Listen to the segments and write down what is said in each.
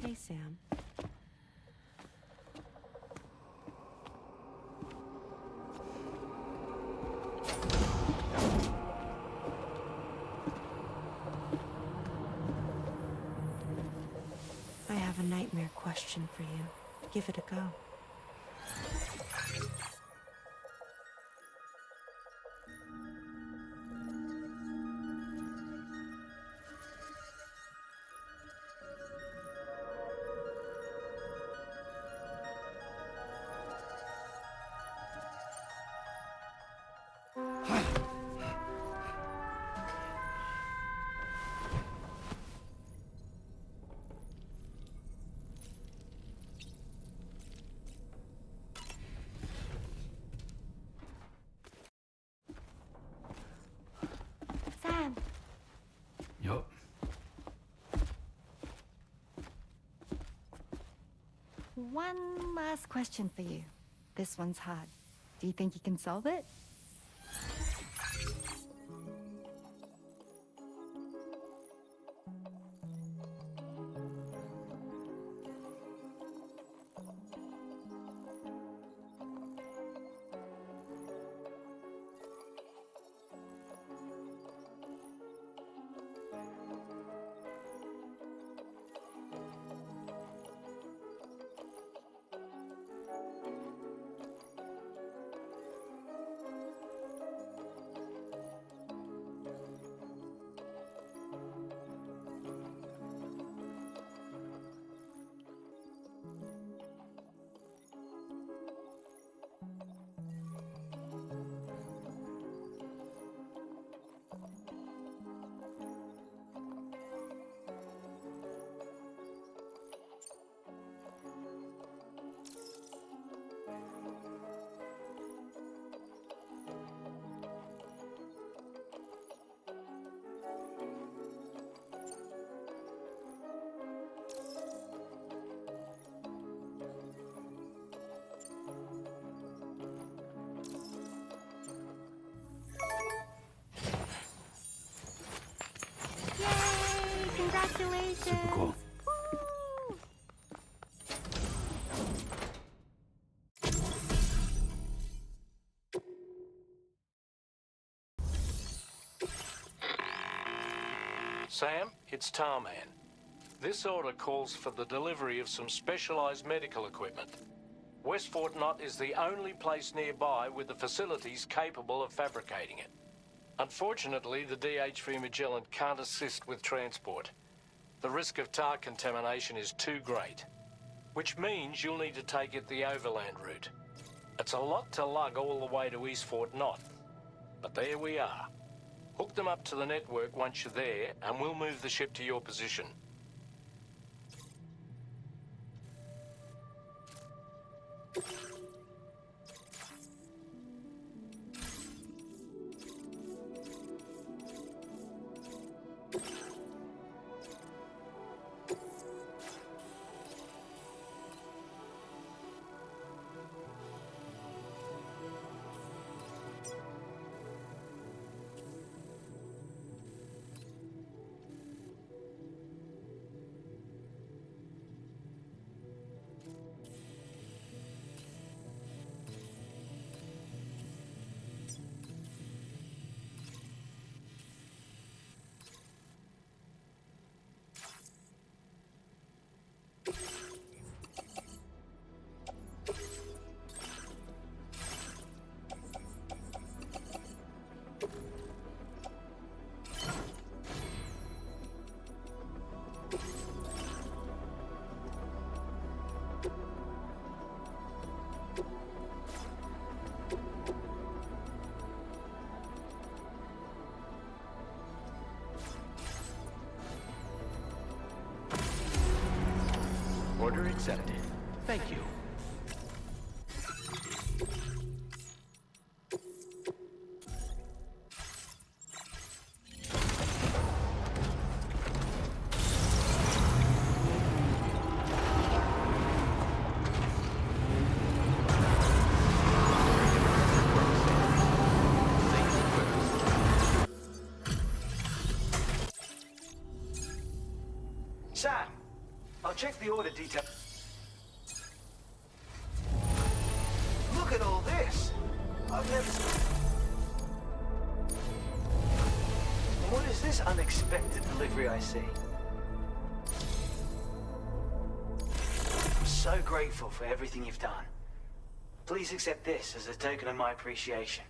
Hey, Sam. I have a nightmare question for you. Give it a go. Sam. Yup. One last question for you. This one's hard. Do you think you can solve it? Yay! Congratulations! Super cool. Woo! Sam, it's Tarman. This order calls for the delivery of some specialized medical equipment. West Fort Knott is the only place nearby with the facilities capable of fabricating it. Unfortunately, the DHV Magellan can't assist with transport. The risk of tar contamination is too great, which means you'll need to take it the overland route. It's a lot to lug all the way to East Fort Knott, but there we are. Hook them up to the network once you're there, and we'll move the ship to your position. Order accepted. Thank you. Sam, I'll check the order detail. Look at all this! I've never seen... What is this unexpected delivery I see? I'm so grateful for everything you've done. Please accept this as a token of my appreciation.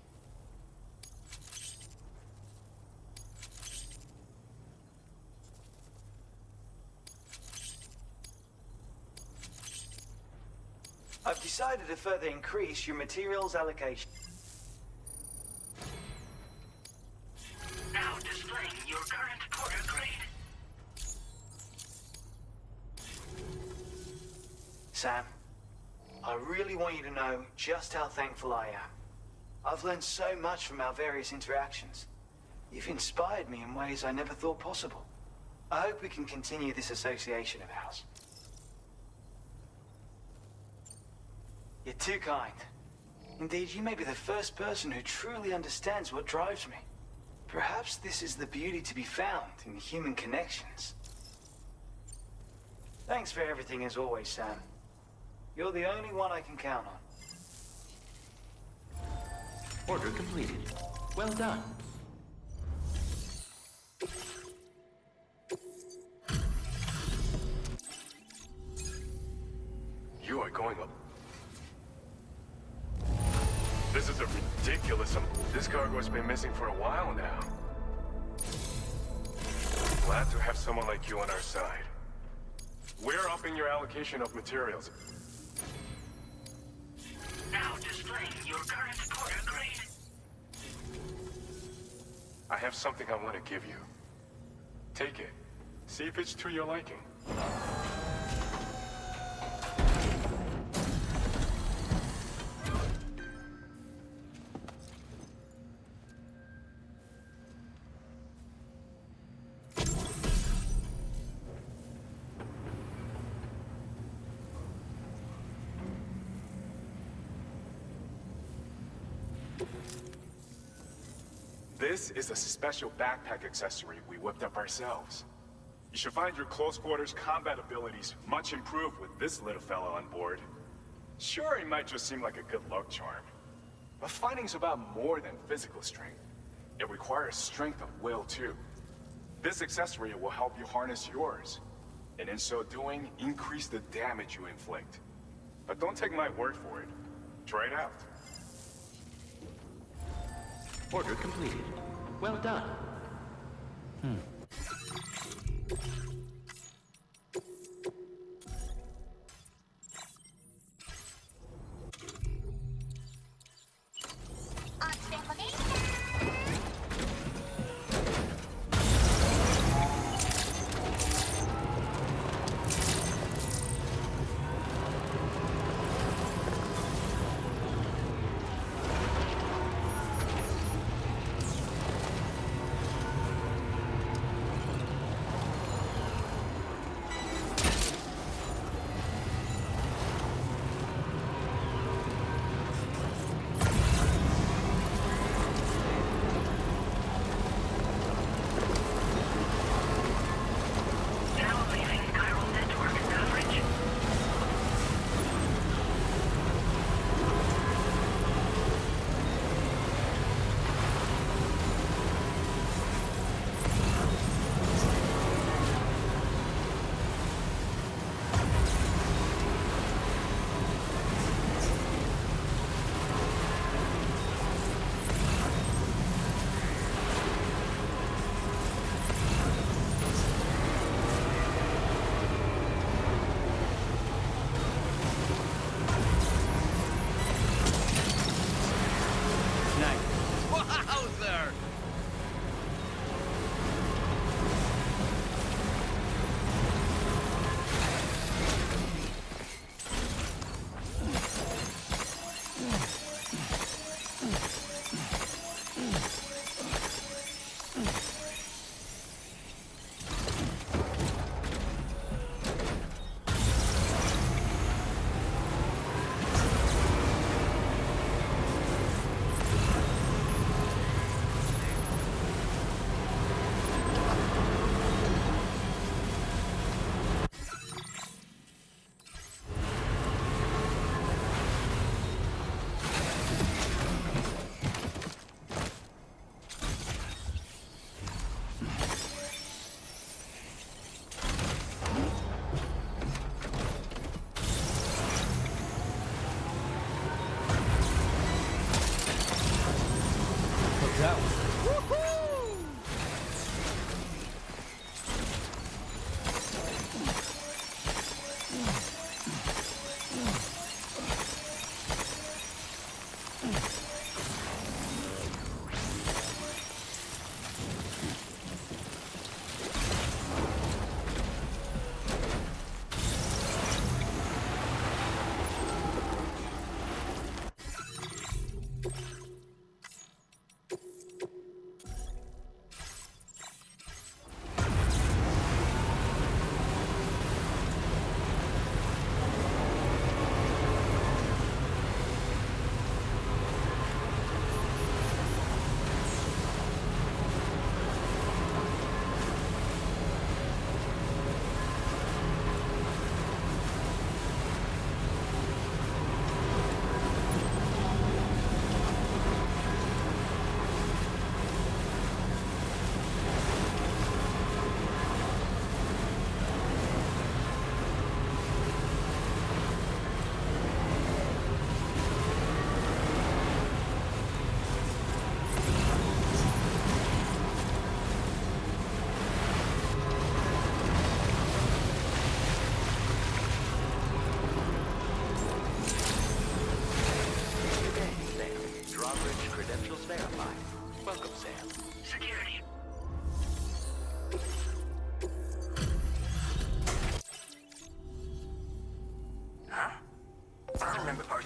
I've decided to further increase your materials allocation. Now displaying your current quarter grade. Sam, I really want you to know just how thankful I am. I've learned so much from our various interactions. You've inspired me in ways I never thought possible. I hope we can continue this association of ours. You're too kind. Indeed, you may be the first person who truly understands what drives me. Perhaps this is the beauty to be found in human connections. Thanks for everything as always, Sam. You're the only one I can count on. Order completed. Well done. You are going up. This is a ridiculous... This cargo has been missing for a while now. Glad to have someone like you on our side. We're upping your allocation of materials. Now displaying your current quarter grade. I have something I want to give you. Take it. See if it's to your liking. This is a special backpack accessory we whipped up ourselves. You should find your close quarters combat abilities much improved with this little fella on board. Sure, it might just seem like a good luck charm, but fighting's about more than physical strength. It requires strength of will too. This accessory will help you harness yours, and in so doing, increase the damage you inflict. But don't take my word for it. Try it out. Order completed. Well done.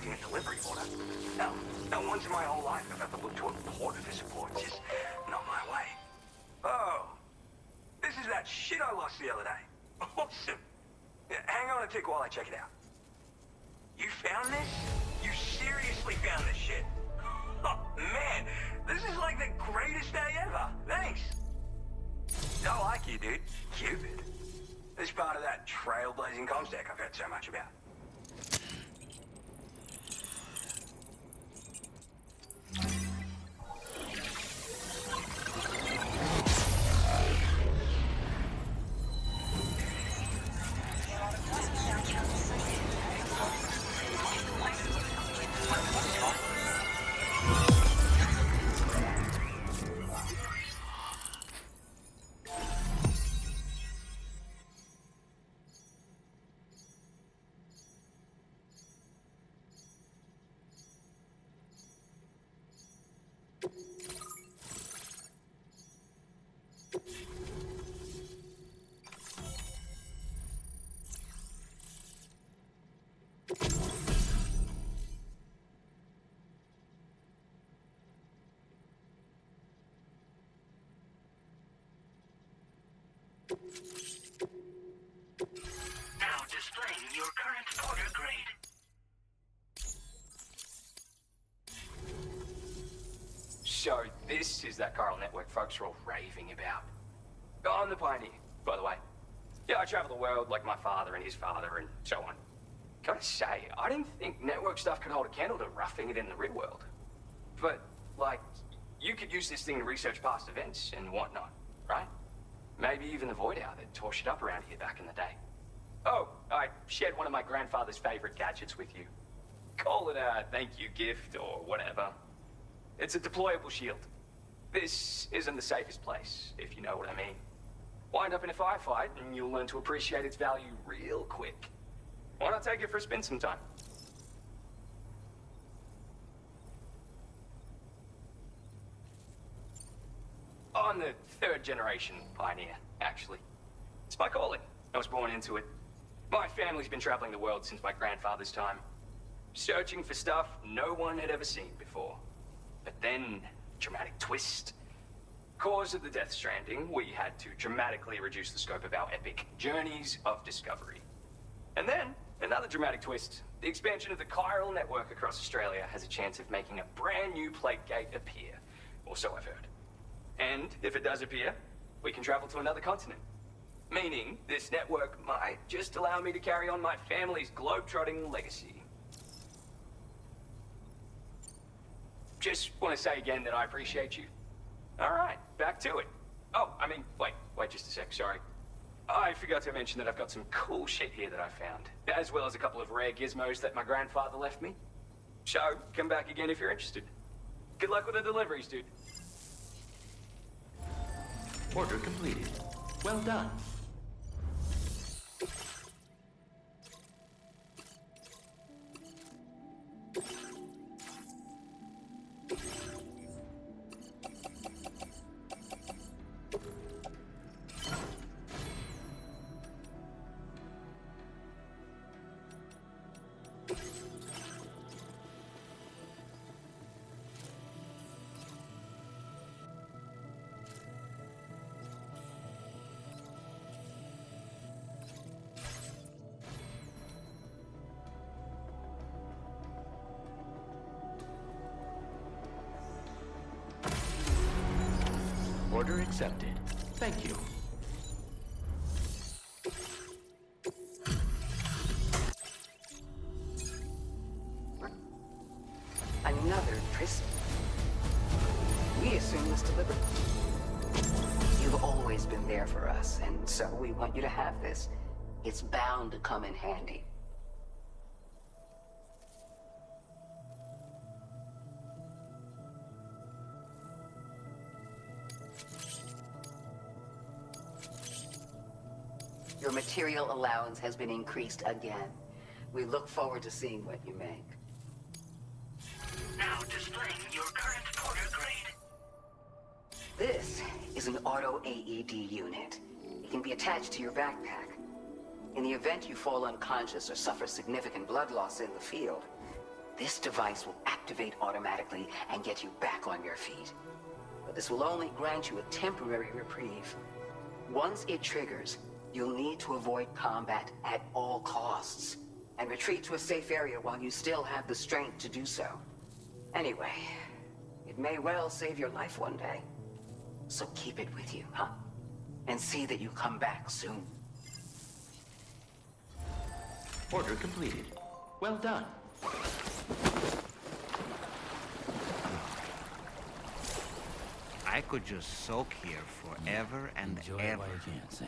expecting a delivery order. No, not once in my whole life I've ever looked to import for support. It's just not my way. Oh, this is that shit I lost the other day. Awesome. Yeah, hang on a tick while I check it out. You found this? You seriously found this shit? Oh, man, this is like the greatest day ever. Thanks. I like you, dude. Cupid. This part of that trailblazing comstack I've heard so much about. Now displaying your current order grade. So this is that chiral network folks are all raving about. I'm the pioneer, by the way. Yeah, I travel the world like my father and his father and so on. Gotta say, I didn't think network stuff could hold a candle to roughing it in the real world. But, like, you could use this thing to research past events and whatnot, right? Maybe even the Void Hour that tore shit up around here back in the day. Oh, I shared one of my grandfather's favorite gadgets with you. Call it a thank you gift or whatever. It's a deployable shield. This isn't the safest place, if you know what I mean. Wind up in a firefight and you'll learn to appreciate its value real quick. Why not take it for a spin sometime? I'm the third generation pioneer, actually. It's my calling. I was born into it. My family's been traveling the world since my grandfather's time, searching for stuff no one had ever seen before. But then, dramatic twist. Cause of the Death Stranding, we had to dramatically reduce the scope of our epic journeys of discovery. And then, another dramatic twist. The expansion of the chiral network across Australia has a chance of making a brand new plague gate appear. Or so I've heard. And if it does appear, we can travel to another continent. Meaning, this network might just allow me to carry on my family's globe-trotting legacy. Just want to say again that I appreciate you. Alright, back to it. Oh, I mean, wait just a sec, sorry. I forgot to mention that I've got some cool shit here that I found, as well as a couple of rare gizmos that my grandfather left me. So, come back again if you're interested. Good luck with the deliveries, dude. Order completed. Well done. Order accepted. Thank you. Another prison. We assume this delivered. You've always been there for us, and so we want you to have this. It's bound to come in handy. Your material allowance has been increased again. We look forward to seeing what you make. Now displaying your current order grade. This is an auto AED unit. It can be attached to your backpack. In the event you fall unconscious or suffer significant blood loss in the field, This device will activate automatically and get you back on your feet. But this will only grant you a temporary reprieve. Once it triggers, you'll need to avoid combat at all costs and retreat to a safe area while you still have the strength to do so. Anyway, it may well save your life one day. So keep it with you, huh? And see that you come back soon. Order completed. Well done. I could just soak here forever and Enjoy ever. it while you can, Sam.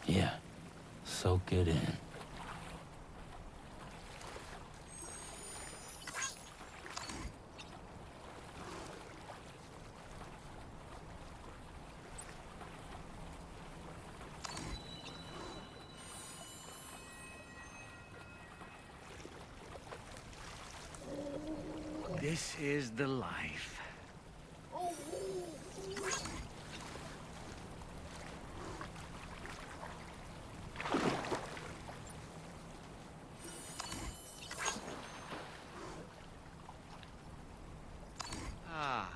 Yeah, soak it in. This is the life. Ah.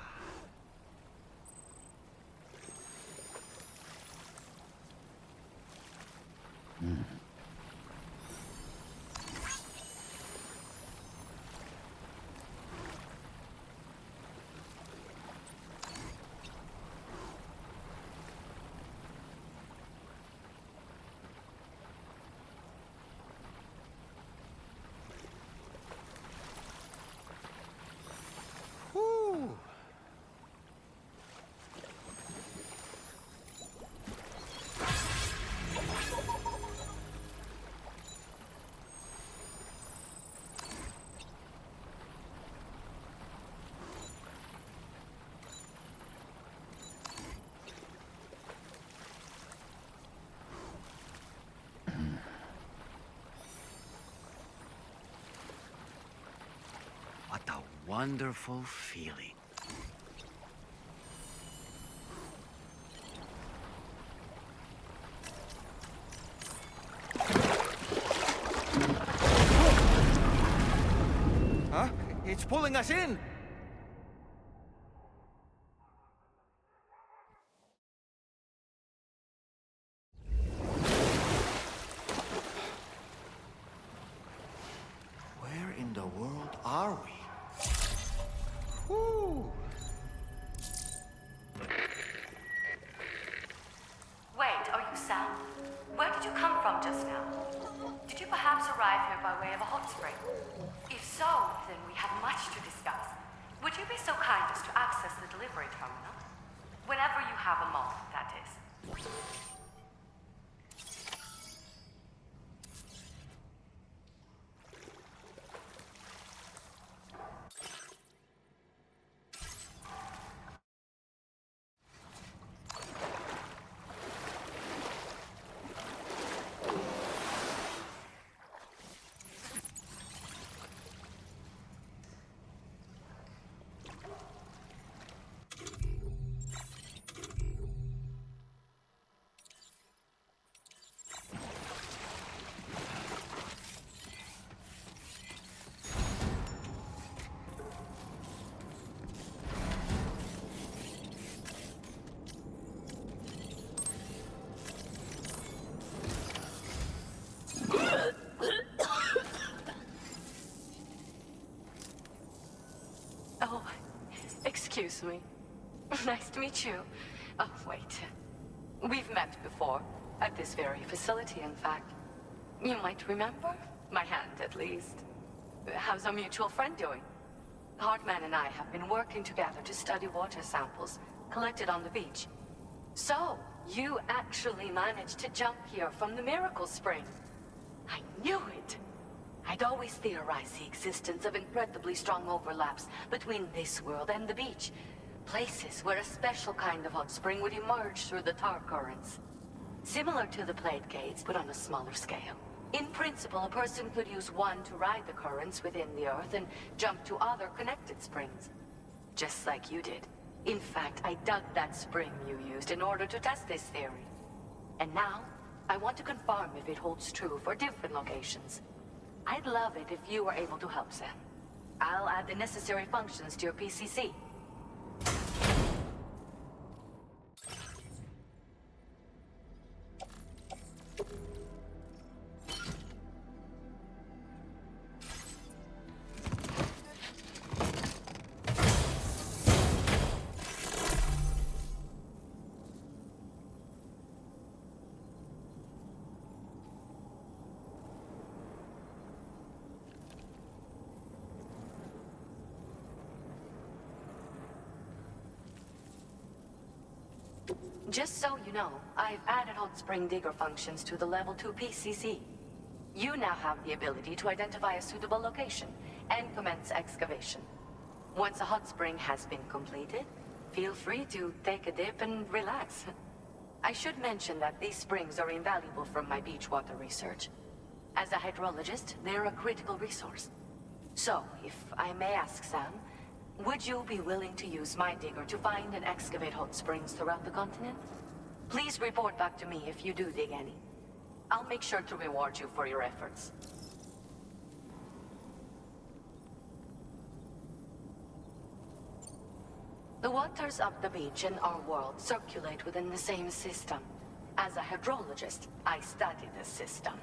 Whew. What a wonderful feeling. Huh? It's pulling us in! Where in the world are we? Whew. Wait, are you Sam? Where did you come from just now? Did you perhaps arrive here by way of a hot spring? If so, then we have much to discuss. Would you be so kind as to access the delivery terminal? Whenever you have a moment, that is. introduce me. Nice to meet you. Oh, wait. We've met before. At this very facility, in fact. You might remember? My hand, at least. How's our mutual friend doing? Hartman and I have been working together to study water samples collected on the beach. So, you actually managed to jump here from the Miracle Spring. I knew it! I'd always theorized the existence of incredibly strong overlaps between this world and the beach. Places where a special kind of hot spring would emerge through the tar currents. Similar to the plate gates, but on a smaller scale. In principle, a person could use one to ride the currents within the Earth and jump to other connected springs. Just like you did. In fact, I dug that spring you used in order to test this theory. And now, I want to confirm if it holds true for different locations. I'd love it if you were able to help, Sam. I'll add the necessary functions to your PCC. Just so you know, I've added hot spring digger functions to the level 2 PCC. You now have the ability to identify a suitable location and commence excavation. Once a hot spring has been completed, feel free to take a dip and relax. I should mention that these springs are invaluable from my beach water research. As a hydrologist, they're a critical resource. So, if I may ask, Sam, would you be willing to use my digger to find and excavate hot springs throughout the continent? Please report back to me if you do dig any. I'll make sure to reward you for your efforts. The waters of the beach and our world circulate within the same system. As a hydrologist, I study this system.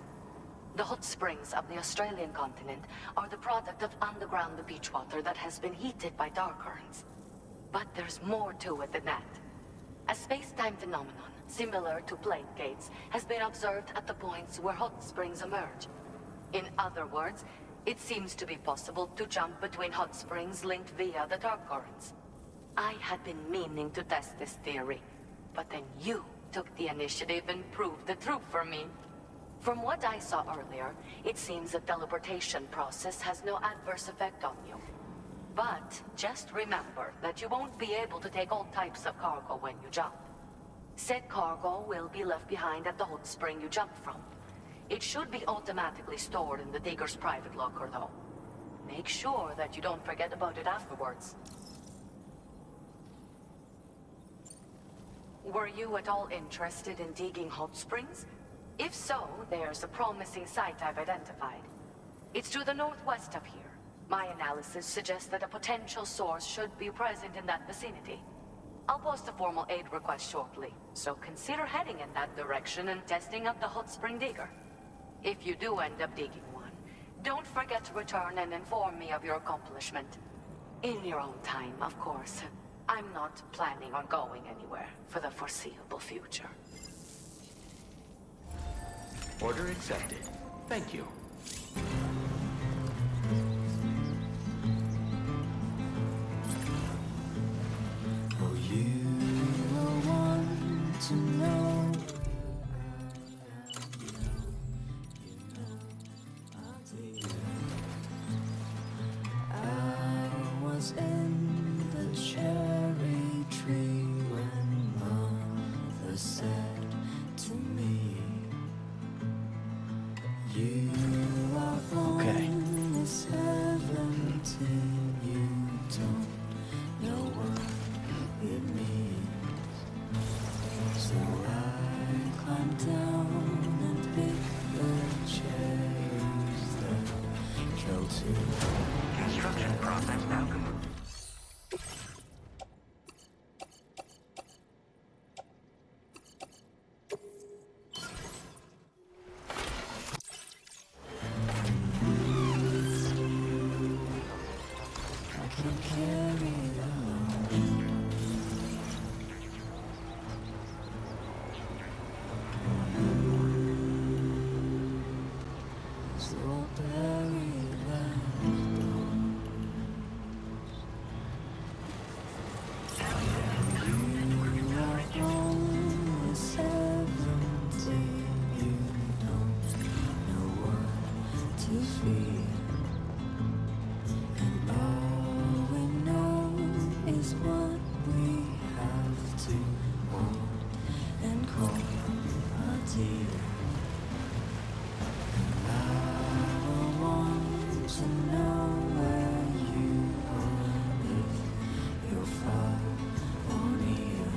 The hot springs of the Australian continent are the product of underground beach water that has been heated by dark currents. But there's more to it than that. A space-time phenomenon, similar to plate gates, has been observed at the points where hot springs emerge. In other words, it seems to be possible to jump between hot springs linked via the dark currents. I had been meaning to test this theory, but then you took the initiative and proved the truth for me. From what I saw earlier, it seems the teleportation process has no adverse effect on you. But just remember that you won't be able to take all types of cargo when you jump. Said cargo will be left behind at the hot spring you jumped from. It should be automatically stored in the digger's private locker, though. Make sure that you don't forget about it afterwards. Were you at all interested in digging hot springs? If so, there's a promising site I've identified. It's to the northwest of here. My analysis suggests that a potential source should be present in that vicinity. I'll post a formal aid request shortly, so consider heading in that direction and testing out the hot spring digger. If you do end up digging one, don't forget to return and inform me of your accomplishment. In your own time, of course. I'm not planning on going anywhere for the foreseeable future. Order accepted. Thank you. Oh, you are one to know. I was in the cherry tree when Mother said to me, you are born this heaven till you don't know what it means. So I climbed down and picked the cherries that fell to. Construction process now complete. I can't carry it alone. fear. And all we know is what we have to hold and call our dear. And I will want to know where you are, if you're far or near.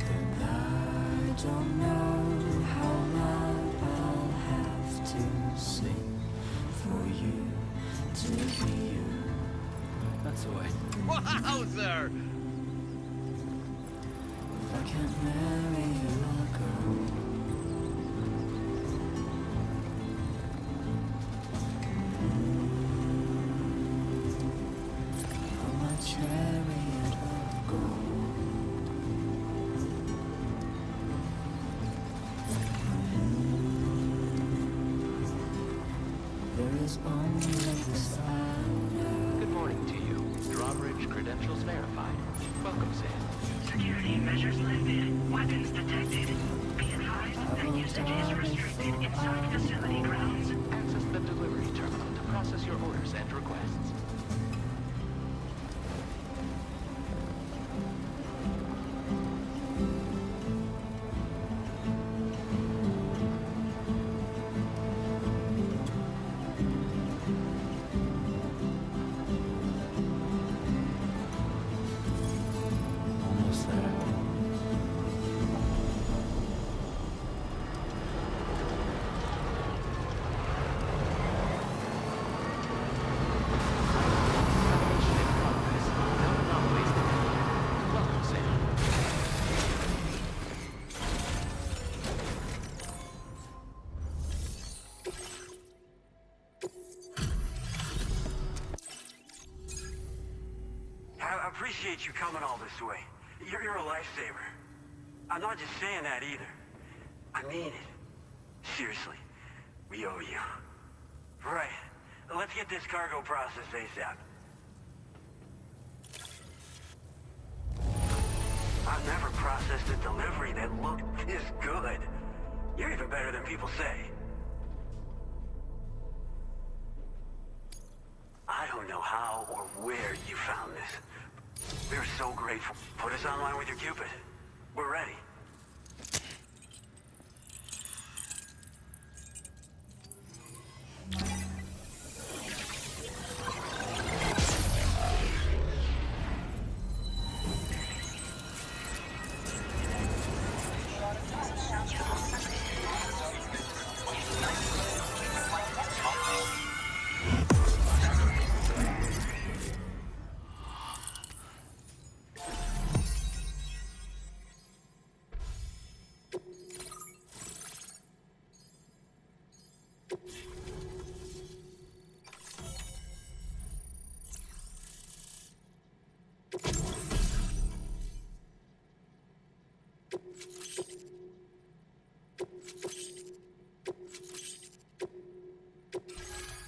And I don't know how loud I'll have to sing for you to hear. That's the way. Wowzer! If I can't marry you, I'll go. On my chariot of gold. There is only this I know. Good morning to you. Drawbridge credentials verified. Welcome, Sam. Security measures lifted. Weapons detected. Be advised that usage is restricted inside facility grounds. Access the delivery terminal to process your orders and requests. Almost there. Welcome, Sam. I appreciate you coming all this way. You're a lifesaver. I'm not just saying that either. I mean it. Seriously, we owe you. Right. Let's get this cargo processed ASAP. I've never processed a delivery that looked this good. You're even better than people say. I don't know how or where you found this. We're so grateful. Put us online with your Cupid. We're ready.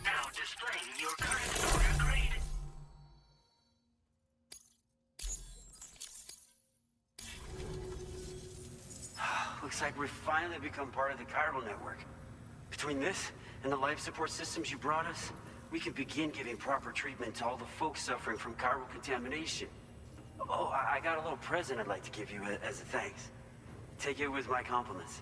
Now displaying your current order grade. Looks like we've finally become part of the chiral network. Between this and the life support systems you brought us, we can begin giving proper treatment to all the folks suffering from chiral contamination. Oh, I got a little present I'd like to give you as a thanks. Take it with my compliments.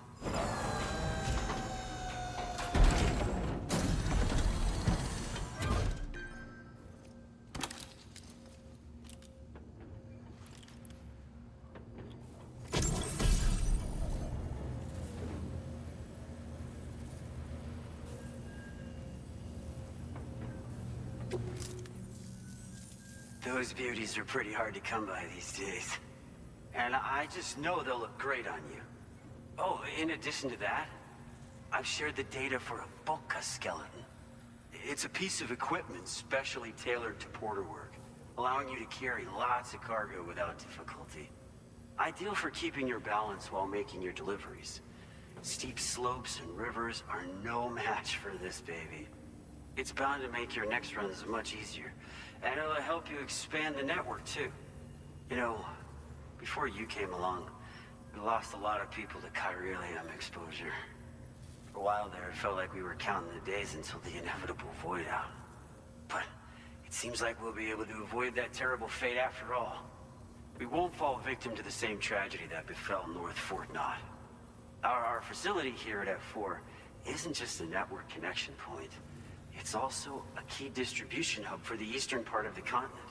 Those beauties are pretty hard to come by these days. And I just know they'll look great on you. Oh, in addition to that, I've shared the data for a Boca skeleton. It's a piece of equipment specially tailored to porter work, allowing you to carry lots of cargo without difficulty. Ideal for keeping your balance while making your deliveries. Steep slopes and rivers are no match for this baby. It's bound to make your next runs much easier, and it'll help you expand the network too. You know, before you came along, we lost a lot of people to chiralium exposure. a while there, it felt like we were counting the days until the inevitable void out. But it seems like we'll be able to avoid that terrible fate after all. We won't fall victim to the same tragedy that befell North Fort Knott. Our facility here at F4 isn't just a network connection point. It's also a key distribution hub for the eastern part of the continent.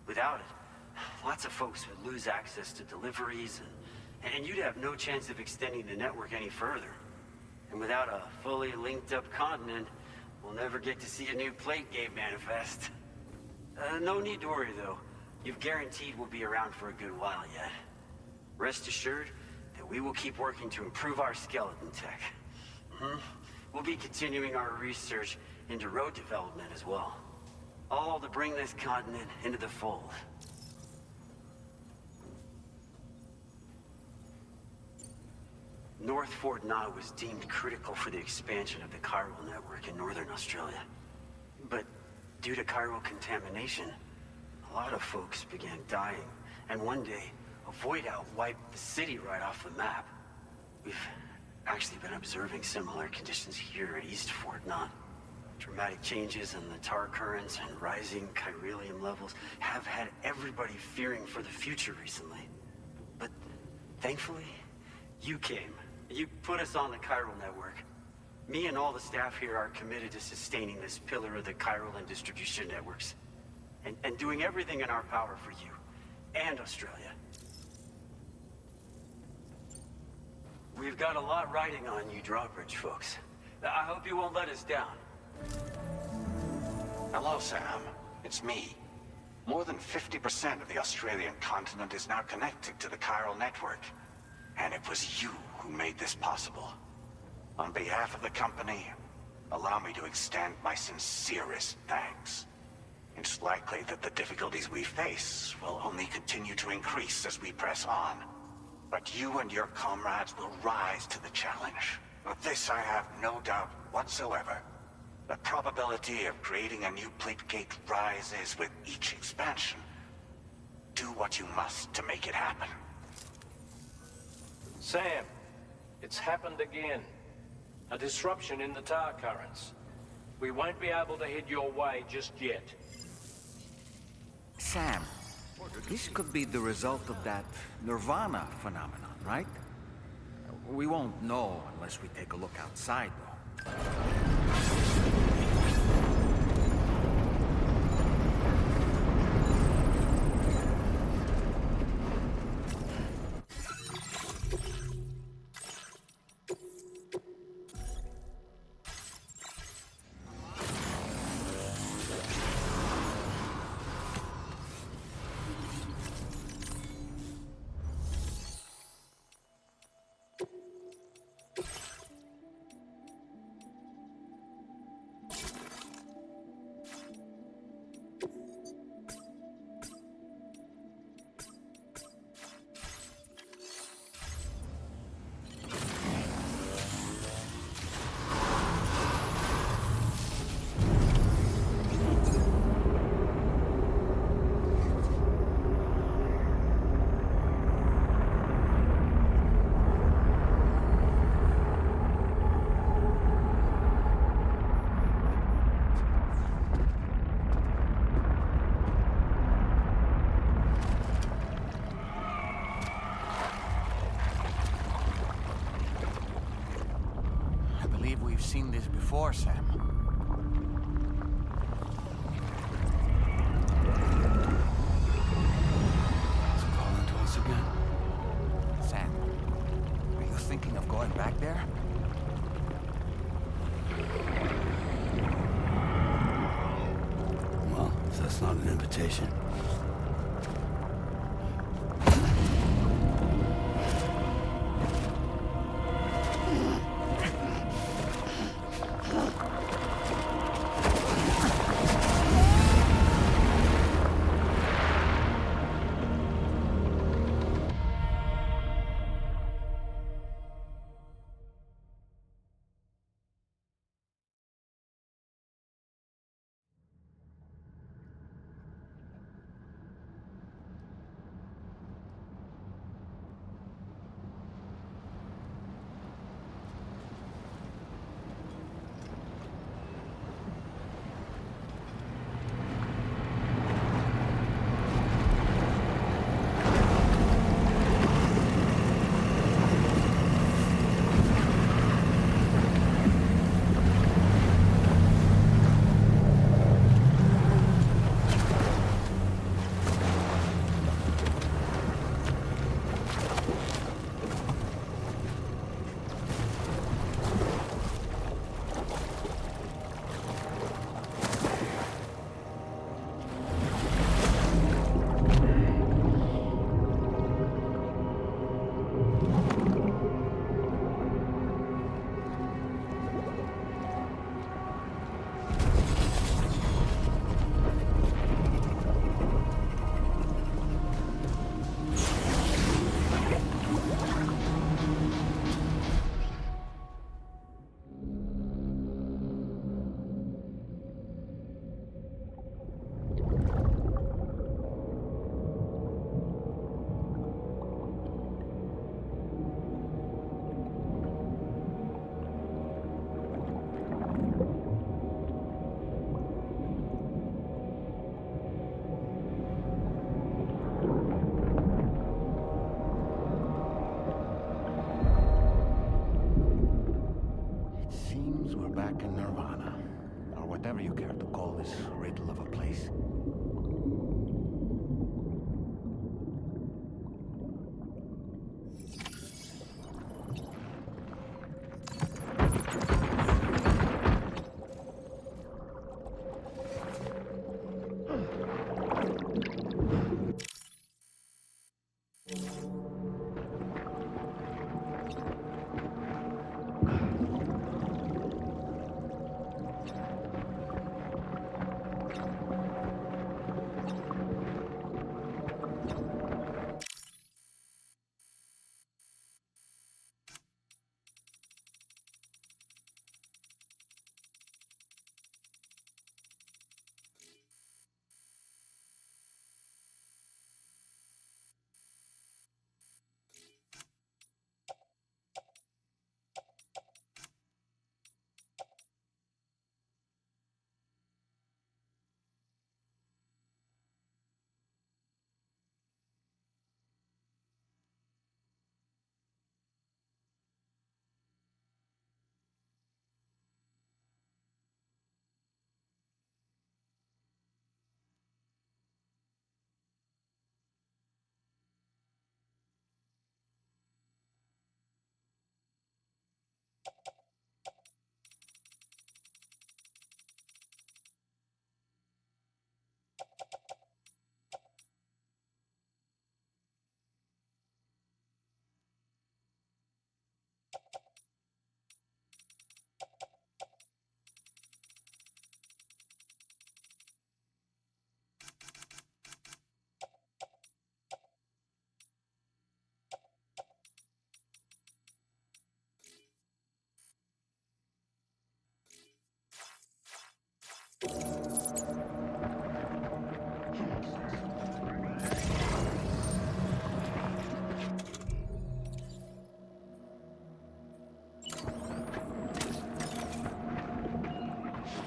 Without it, lots of folks would lose access to deliveries, and you'd have no chance of extending the network any further. And without a fully linked up continent, we'll never get to see a new plate game manifest. No need to worry though. You've guaranteed we'll be around for a good while yet. Rest assured that we will keep working to improve our skeleton tech. We'll be continuing our research into road development as well. All to bring this continent into the fold. North Fort Knott was deemed critical for the expansion of the chiral network in northern Australia. But due to chiral contamination, a lot of folks began dying, and one day, a void out wiped the city right off the map. We've actually been observing similar conditions here at East Fort Knott. Dramatic changes in the tar currents and rising chiralium levels have had everybody fearing for the future recently. But thankfully, you came. You put us on the chiral network. Me and all the staff here are committed to sustaining this pillar of the chiral and distribution networks. And doing everything in our power for you and Australia. We've got a lot riding on you drawbridge folks. I hope you won't let us down. Hello, Sam. It's me. More than 50% of the Australian continent is now connected to the chiral network. And it was you who made this possible. On behalf of the company, allow me to extend my sincerest thanks. It's likely that the difficulties we face will only continue to increase as we press on. But you and your comrades will rise to the challenge. Of this I have no doubt whatsoever. The probability of creating a new plate gate rises with each expansion. Do what you must to make it happen. Sam, it's happened again. A disruption in the tar currents. We won't be able to head your way just yet. Sam, this could be the result of that Nirvana phenomenon, right? We won't know unless we take a look outside, though. We've seen this before, Sam. Is it calling to us again? Sam, are you thinking of going back there? Well, if that's not an invitation. you care to call this riddle of a place.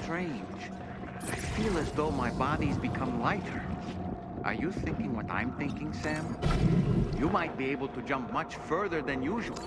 Strange. I feel as though my body's become lighter. Are you thinking what I'm thinking, Sam? You might be able to jump much further than usual.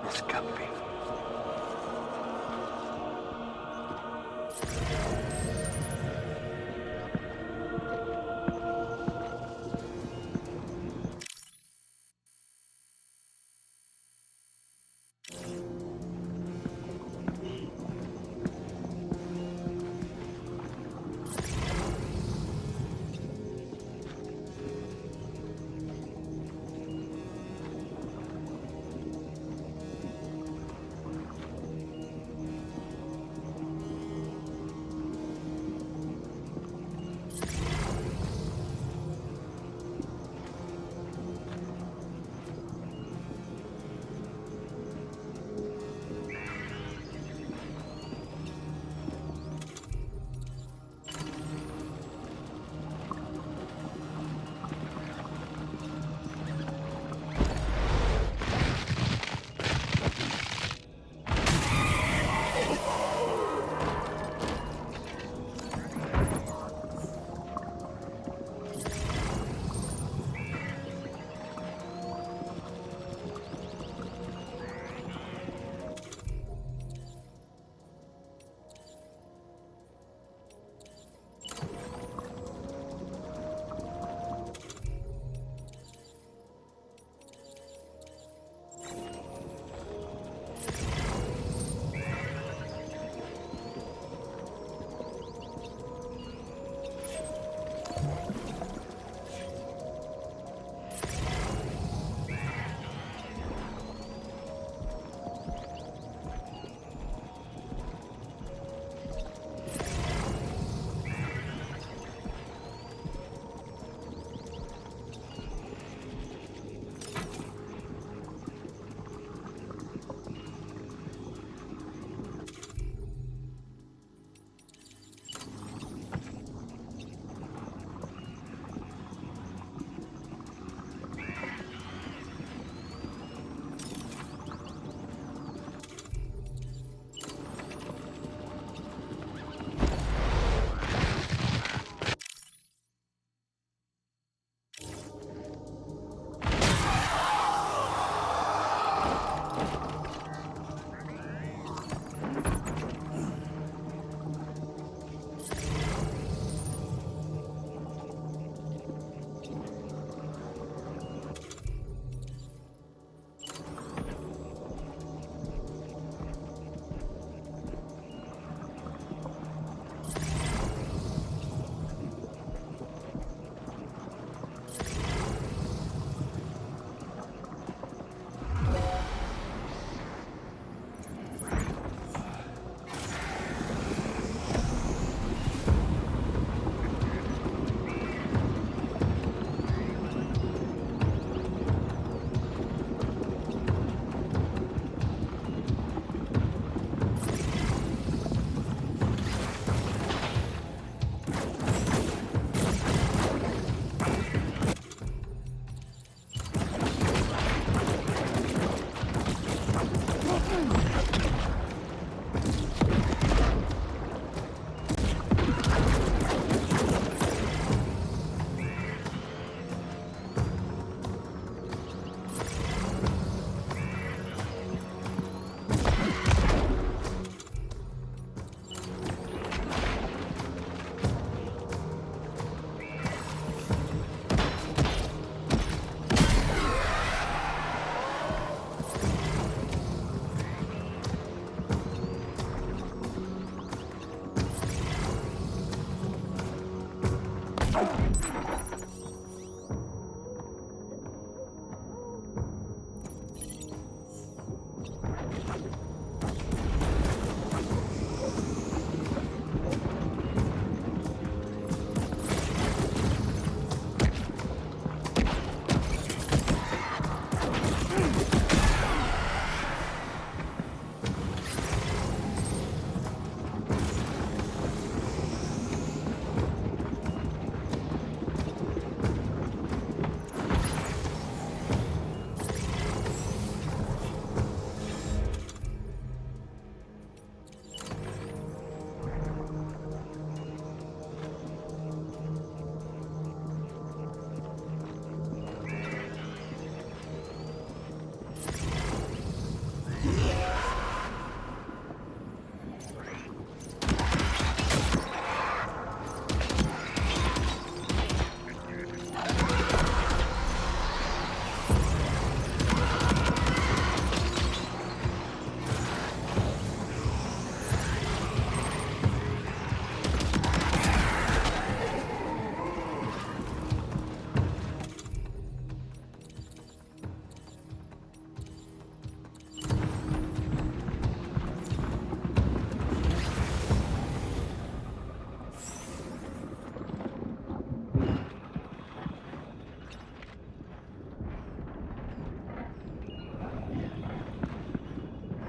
It's got to be.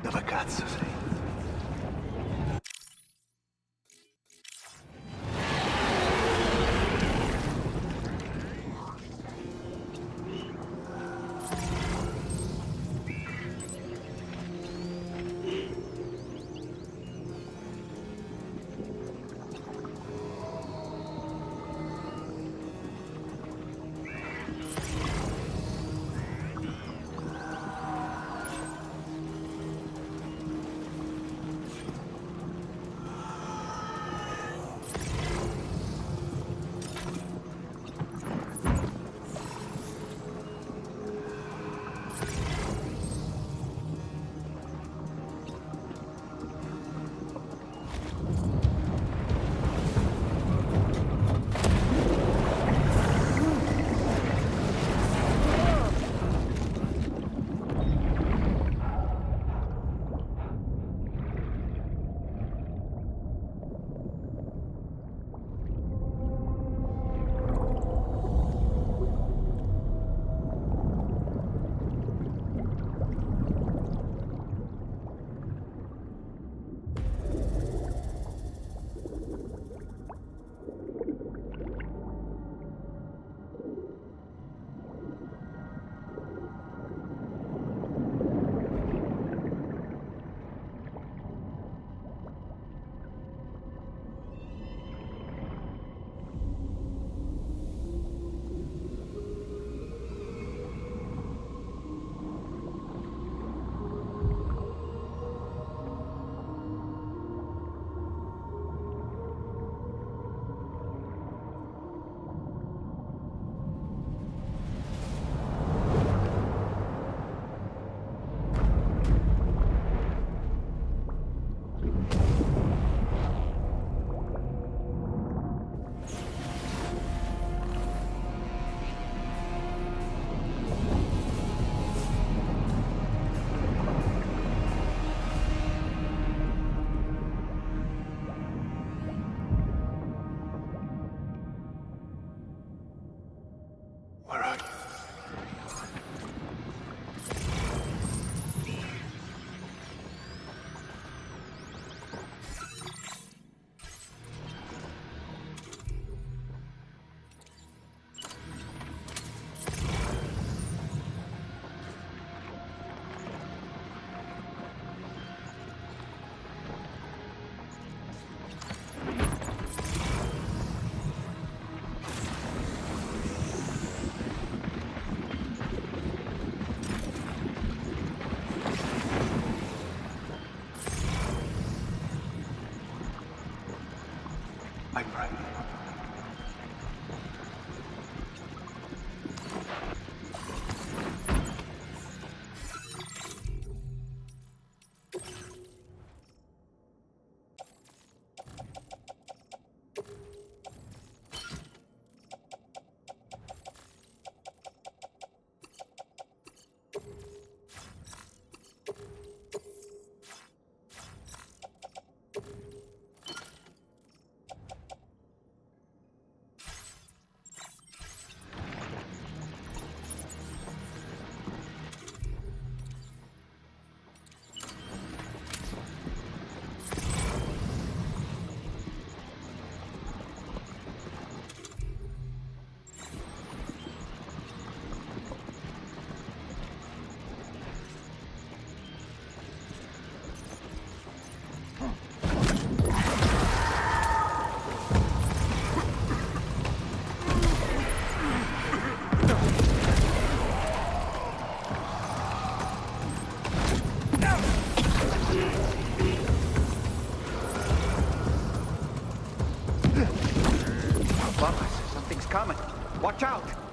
Dove cazzo sei? Watch out!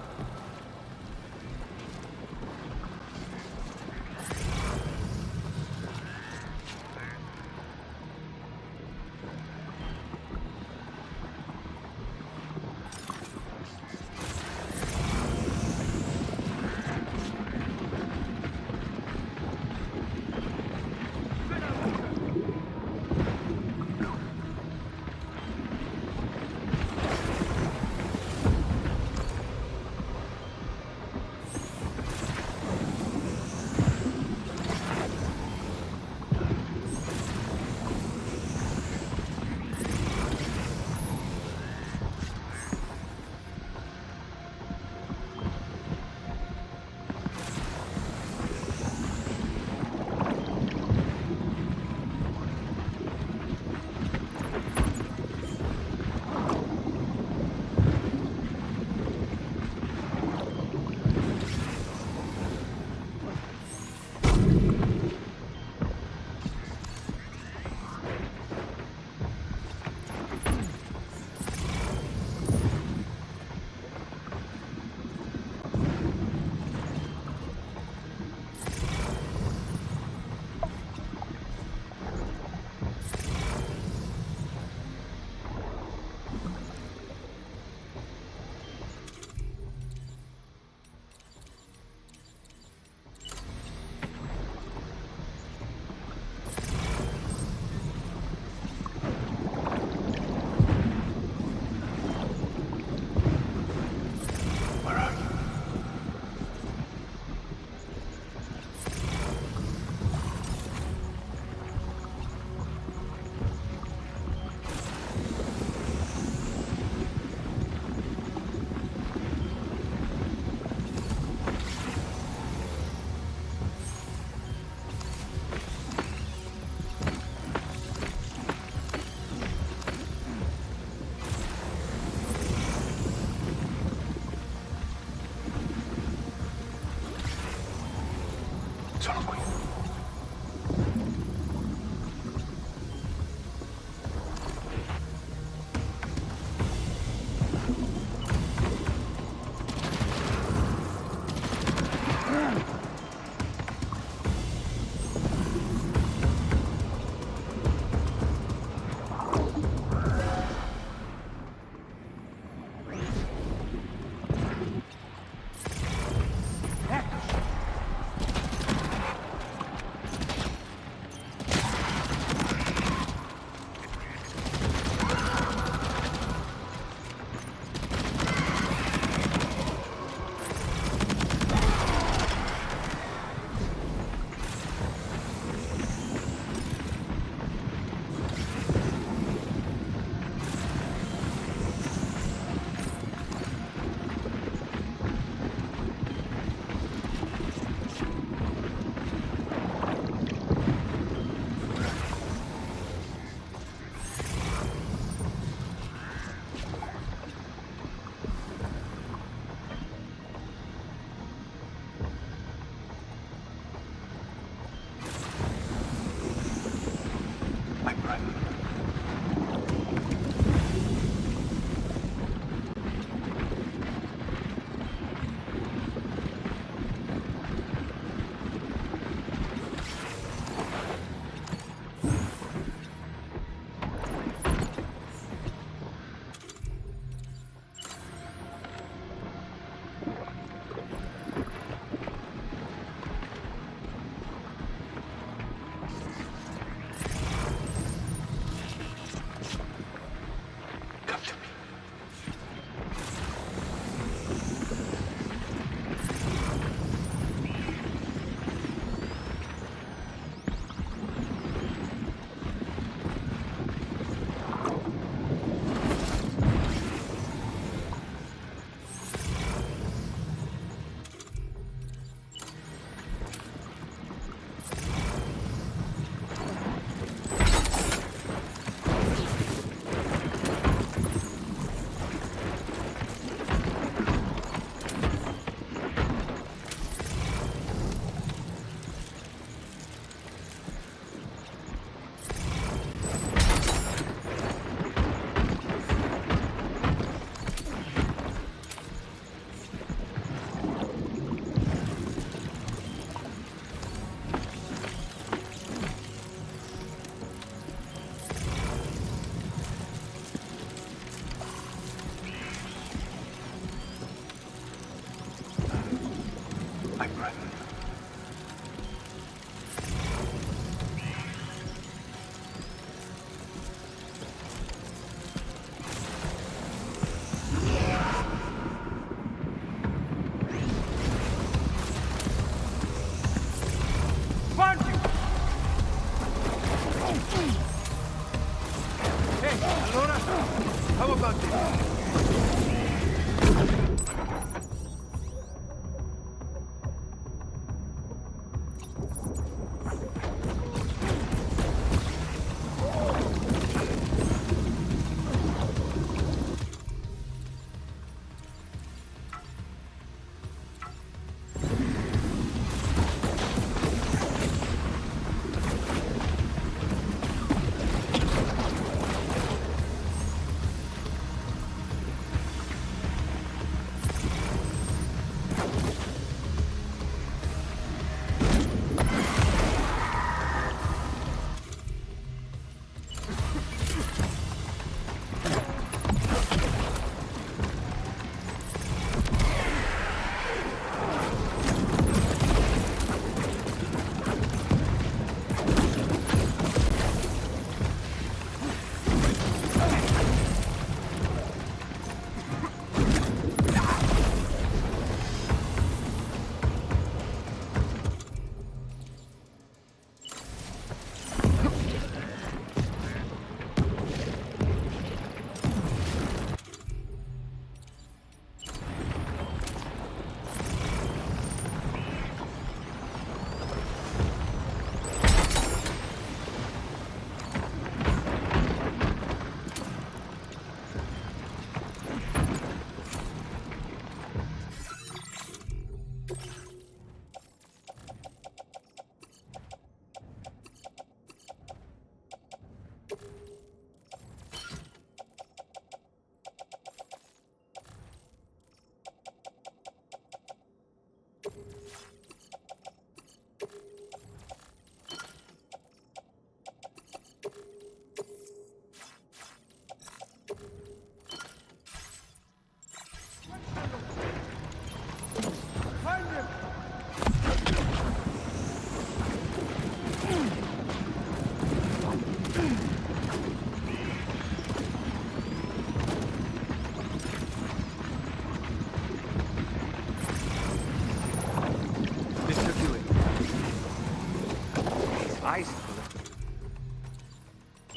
How about this?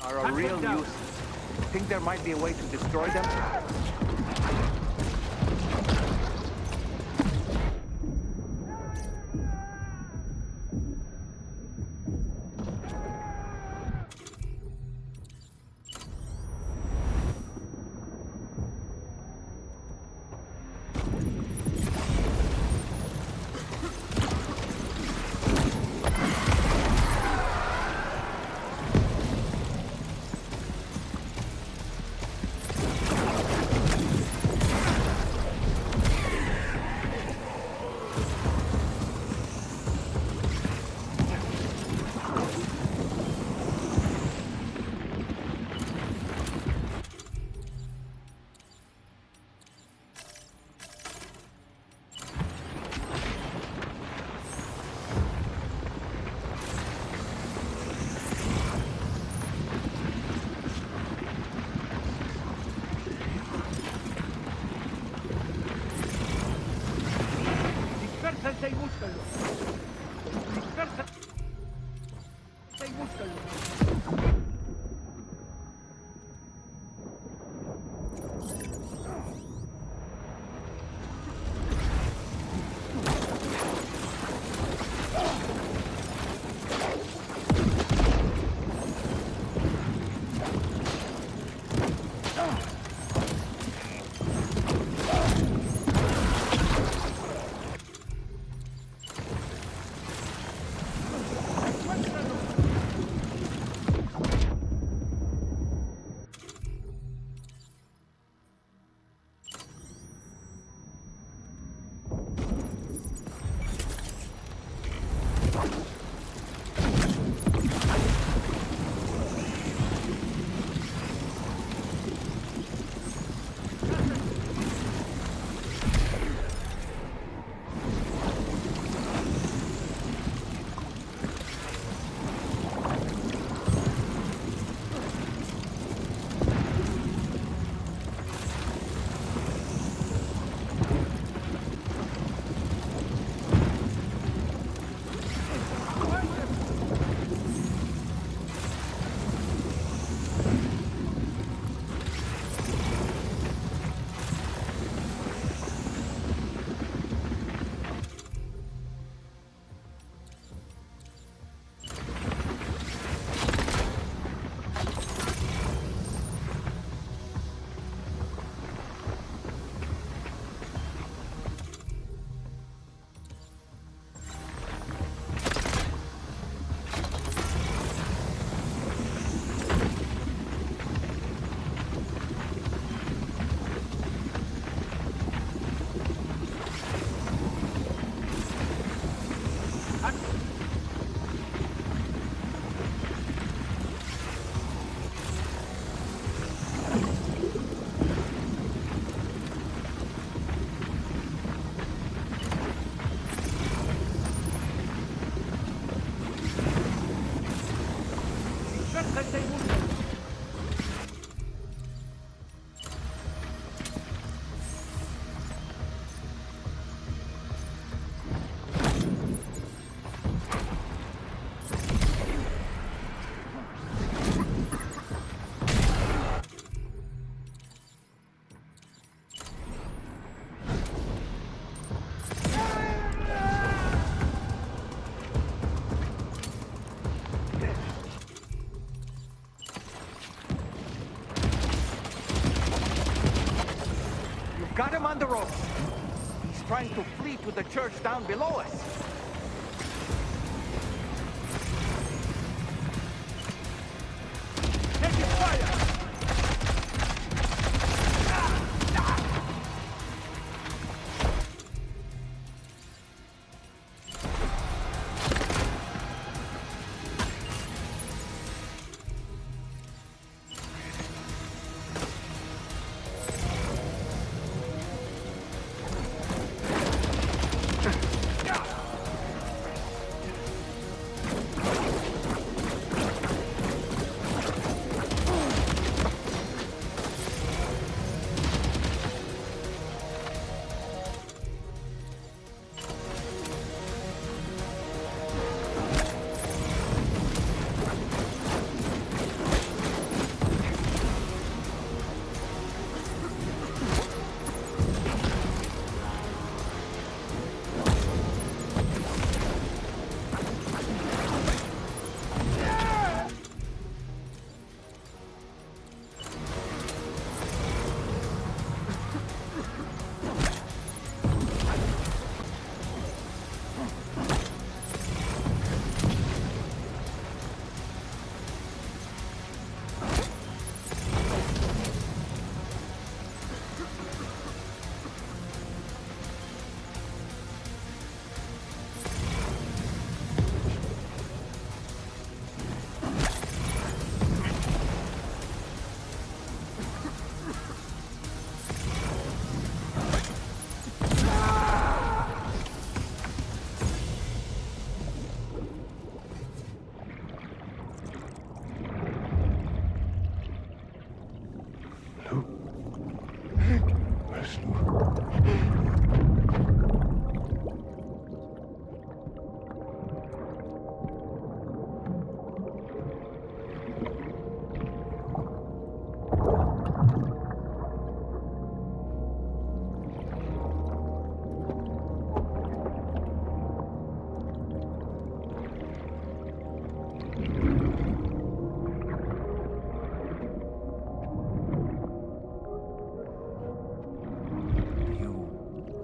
Are a real nuisance. Think there might be a way to destroy them? Dispersate y búscalo. Dispersate y búscalo. Dispersa y búscalo. Got him on the rope. He's trying to flee to the church down below us. Taking fire!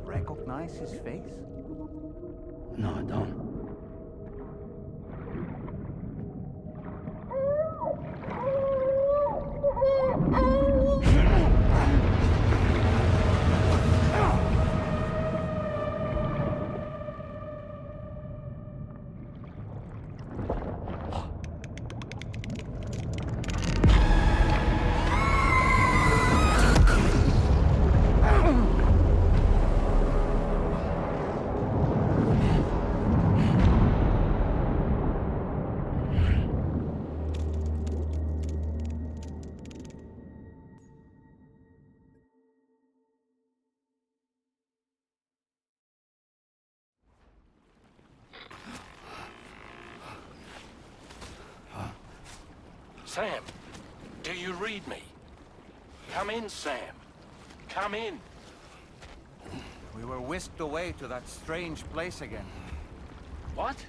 Recognize his face? No, I don't. Sam, do you read me? Come in, Sam. Come in. We were whisked away to that strange place again. What?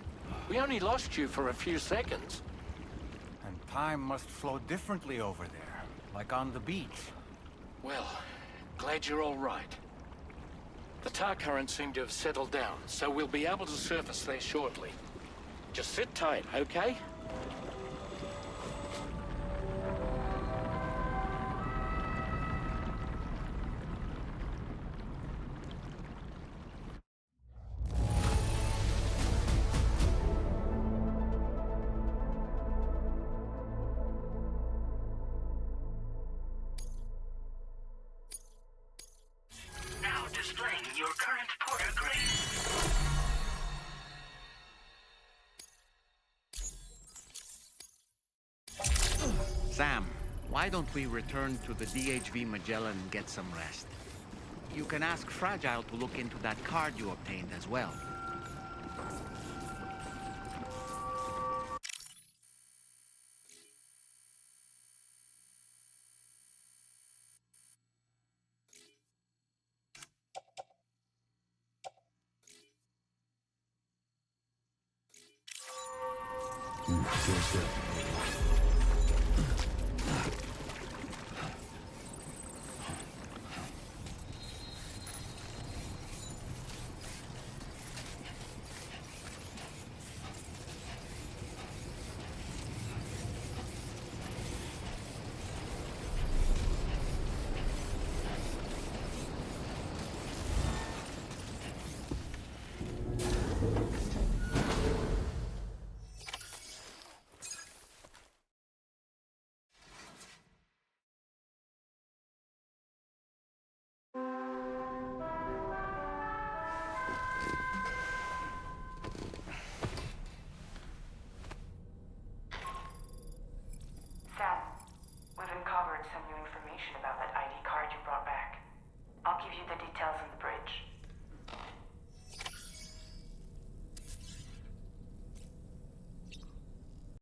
We only lost you for a few seconds. And time must flow differently over there, like on the beach. Well, glad you're all right. The tar currents seem to have settled down, so we'll be able to surface there shortly. Just sit tight, okay? Now displaying your current porter grade. Sam, why don't we return to the DHV Magellan and get some rest? You can ask Fragile to look into that card you obtained as well. Feels good.